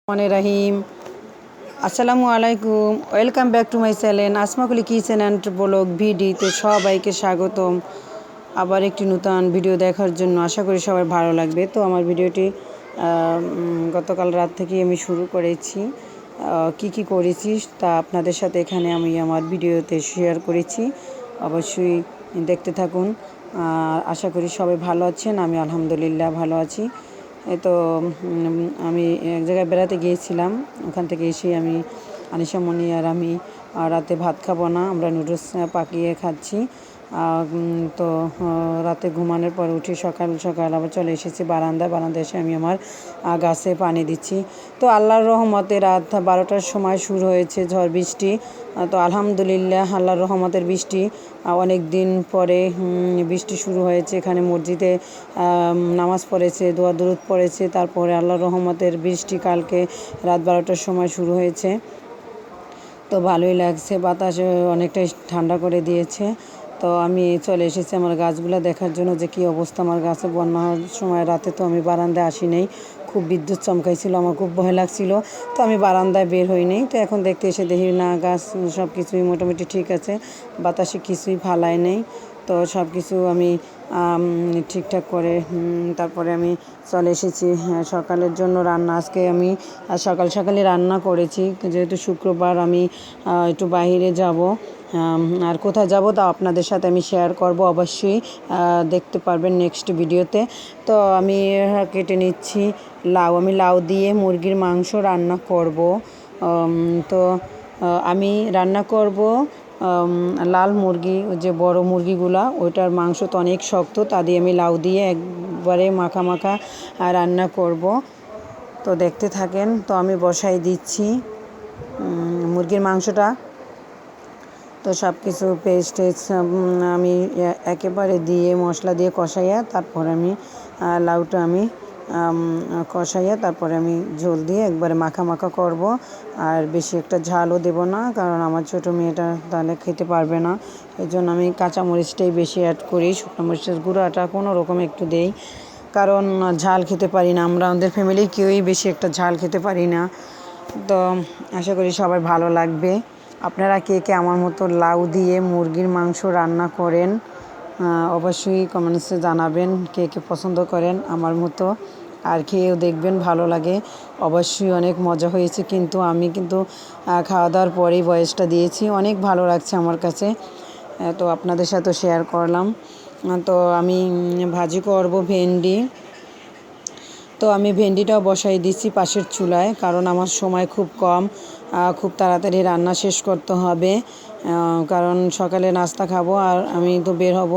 রহিম আসসালামু আলাইকুম। Welcome back to my channel Asmakuli kitchen and vlog ভিডিওতে সবাইকে স্বাগতম। আবার একটি নতুন ভিডিও দেখার জন্য আশা করি সবার ভালো লাগবে। তো আমার ভিডিওটি গতকাল রাত থেকে আমি শুরু করেছি। কি করেছি তা আপনাদের সাথে এখানে আমি আমার ভিডিওতে শেয়ার করেছি। অবশ্যই দেখতে থাকুন। আশা করি সবাই ভালো আছেন। আমি আলহামদুলিল্লাহ ভালো আছি। তো আমি এক জায়গায় বেড়াতে গিয়েছিলাম। ওখান থেকে এসে আমি আনিশামণি আর আমি রাতে ভাত খাবো না, আমরা নুডলস পাকিয়ে খাচ্ছি। তো রাতে ঘুমানোর পর উঠে সকাল সকাল আবার চলে এসেছি বারান্দায় এসে আমি আমার গাছে পানি দিচ্ছি। তো আল্লাহর রহমতে রাত 12টার সময় শুরু হয়েছে ঝড় বৃষ্টি। তো আলহামদুলিল্লাহ আল্লাহর রহমতের বৃষ্টি, অনেক দিন পরে বৃষ্টি শুরু হয়েছে। এখানে মসজিদে নামাজ পড়েছে, দোয়া দরুদ পড়েছে, তারপরে আল্লাহর রহমতের বৃষ্টি কালকে রাত 12টার সময় শুরু হয়েছে। তো ভালোই লাগছে, বাতাস অনেকটাই ঠান্ডা করে দিয়েছে। তো আমি চলে এসেছি আমার গাছগুলো দেখার জন্য যে কী অবস্থা আমার গাছে। বন্যা হওয়ার সময় রাতে তো আমি বারান্দায় আসি নাই, খুব বিদ্যুৎ চমকাইছিল, আমার খুব ভয় লাগছিল। তো আমি বারান্দায় বের হইনি। তো এখন দেখতে এসে দেখি না, গাছ সব কিছুই মোটামুটি ঠিক আছে, বাতাসে কিছুই ফালায় নেই। তো সব কিছু আমি ঠিকঠাক করে তারপরে আমি চলে এসেছি সকালের জন্য রান্না। আজকে আমি সকালে রান্না করেছি, যেহেতু শুক্রবার আমি একটু বাইরে যাব। আর কোথায় যাব তা আপনাদের সাথে আমি শেয়ার করব, অবশ্যই দেখতে পারবেন নেক্সট ভিডিওতে। তো আমি কেটে নিচ্ছি লাউ। আমি লাউ দিয়ে মুরগির মাংস রান্না করব। তো আমি রান্না করব লাল মুরগি, যে বড় মুরগিগুলা, ওইটার মাংস তো অনেক শক্ত, তা দিয়ে আমি লাউ দিয়ে একবারে মাখা মাখা রান্না করব। তো দেখতে থাকেন। তো আমি বসাই দিচ্ছি মুরগির মাংসটা। তো সব কিছু পেস্ট আমি একেবারে দিয়ে মশলা দিয়ে কষাইয়া তারপর আমি লাউটা আমি কষাইয়া তারপরে আমি ঝোল দিয়ে একবারে মাখা মাখা করব। আর বেশি একটা ঝালও দেব না, কারণ আমার ছোটো মেয়েটা তাহলে খেতে পারবে না। এই জন্য আমি কাঁচামরিচটাই বেশি অ্যাড করি, শুকনো মরিচের গুঁড়াটা কোনো রকম একটু দেই, কারণ ঝাল খেতে পারি না আমরা, আমাদের ফ্যামিলির কেউই বেশি একটা ঝাল খেতে পারি না। তো আশা করি সবাই ভালো লাগবে। আপনারা কে কে আমার মতো লাউ দিয়ে মুরগির মাংস রান্না করেন অবশ্যই কমেন্টসে জানাবেন, কে কে পছন্দ করেন আমার মতো। আর খেয়েও দেখবেন ভালো লাগে। অবশ্যই অনেক মজা হয়েছে, কিন্তু আমি খাওয়া দাওয়ার পরেই ভয়েসটা দিয়েছি, অনেক ভালো লাগছে আমার কাছে। তো আপনাদের সাথে শেয়ার করলাম। তো আমি ভাজি করব ভেন্ডি। তো আমি ভেন্ডিটাও বসাই দিচ্ছি পাশের চুলায়, কারণ আমার সময় খুব কম, খুব তাড়াতাড়ি রান্না শেষ করতে হবে, কারণ সকালে নাস্তা খাবো আর আমি তো বের হব।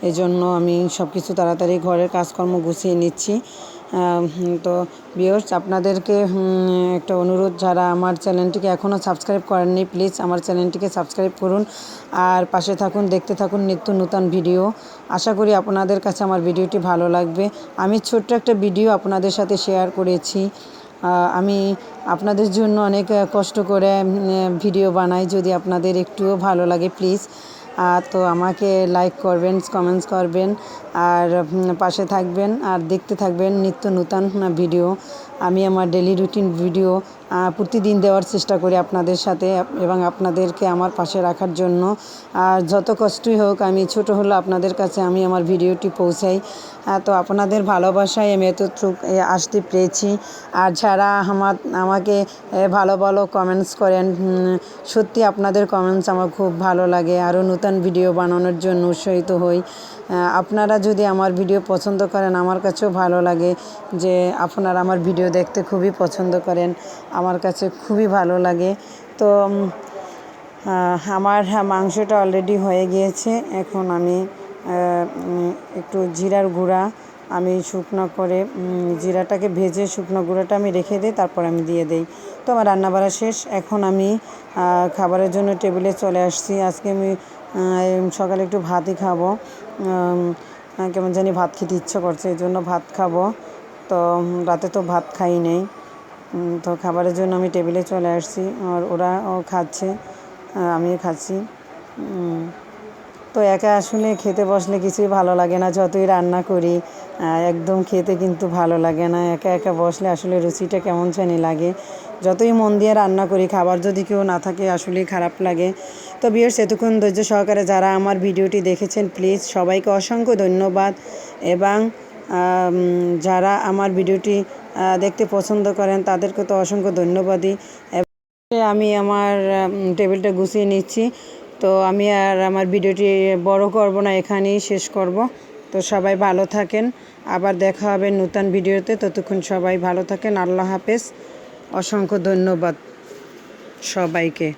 এই জন্য আমি সব কিছু তাড়াতাড়ি ঘরের কাজকর্ম গুছিয়ে নিচ্ছি। তো ভিউয়ার্স, আপনাদেরকে একটা অনুরোধ, যারা আমার চ্যানেলটিকে এখনও সাবস্ক্রাইব করেননি, প্লিজ আমার চ্যানেলটিকে সাবস্ক্রাইব করুন আর পাশে থাকুন, দেখতে থাকুন নিত্য নতুন ভিডিও। আশা করি আপনাদের কাছে আমার ভিডিওটি ভালো লাগবে। আমি ছোট্ট একটা ভিডিও আপনাদের সাথে শেয়ার করেছি। আমি আপনাদের জন্য অনেক কষ্ট করে ভিডিও বানাই, যদি আপনাদের একটুও ভালো লাগে প্লিজ তো আমাকে লাইক করবেন, কমেন্টস করবেন আর পাশে থাকবেন আর দেখতে থাকবেন নিত্য নতুন ভিডিও। আমি আমার ডেলি রুটিন ভিডিও প্রতিদিন দেওয়ার চেষ্টা করি আপনাদের সাথে, এবং আপনাদেরকে আমার পাশে রাখার জন্য। আর যত কষ্টই হোক, আমি ছোট হলেও আপনাদের কাছে আমি আমার ভিডিওটি পৌঁছাই। তো আপনাদের ভালোবাসায় আমি এতটুকু আসতে পেরেছি। আর যারা আমাকে ভালো ভালো কমেন্টস করেন, সত্যি আপনাদের কমেন্টস আমার খুব ভালো লাগে, আরও নতুন ভিডিও বানানোর জন্য উৎসাহিত হই। আপনারা যদি আমার ভিডিও পছন্দ করেন, আমার কাছেও ভালো লাগে যে আপনারা আমার ভিডিও দেখতে খুবই পছন্দ করেন, আমার কাছে খুবই ভালো লাগে। তো আমার মাংসটা অলরেডি হয়ে গিয়েছে। এখন আমি একটু জিরার গুঁড়া আমি শুকনো করে জিরাটাকে ভেজে শুকনো গুঁড়োটা আমি রেখে দিই, তারপর আমি দিয়ে দিই। তো আমার রান্নাবাড়া শেষ। এখন আমি খাবারের জন্য টেবিলে চলে আসছি। আজকে আমি সকালে একটু ভাতই খাবো, কেমন জানি ভাত খেতে ইচ্ছা করছে, এই জন্য ভাত খাবো। তো রাতে তো ভাত খাই নেই। তো খাবারের জন্য আমি টেবিলে চলে আসছি, আর ওরাও খাচ্ছে, আমিও খাচ্ছি। তো একা আসলে খেতে বসলে কিছুই ভালো লাগে না, যতই রান্না করি একদম খেতে কিন্তু ভালো লাগে না। একা একা বসলে আসলে রুচিটা কেমন জানি লাগে। যতই মন দিয়ে রান্না করি, খাবার যদি কেউ না থাকে আসলেই খারাপ লাগে। তো ভিউয়ার্স, এতক্ষণ ধৈর্য সহকারে যারা আমার ভিডিওটি দেখেছেন প্লিজ সবাইকে অসংখ্য ধন্যবাদ। এবং যারা আমার ভিডিওটি দেখতে পছন্দ করেন তাদেরকে তো অসংখ্য ধন্যবাদই। আমি আমার টেবিলটা গুছিয়ে নিচ্ছি। তো আমি আর আমার ভিডিওটি বড় করব না, এখানেই শেষ করব। তো সবাই ভালো থাকেন, আবার দেখা হবে নতুন ভিডিওতে। ততক্ষণ সবাই ভালো থাকেন। আল্লাহ হাফেজ। অসংখ্য ধন্যবাদ সবাইকে।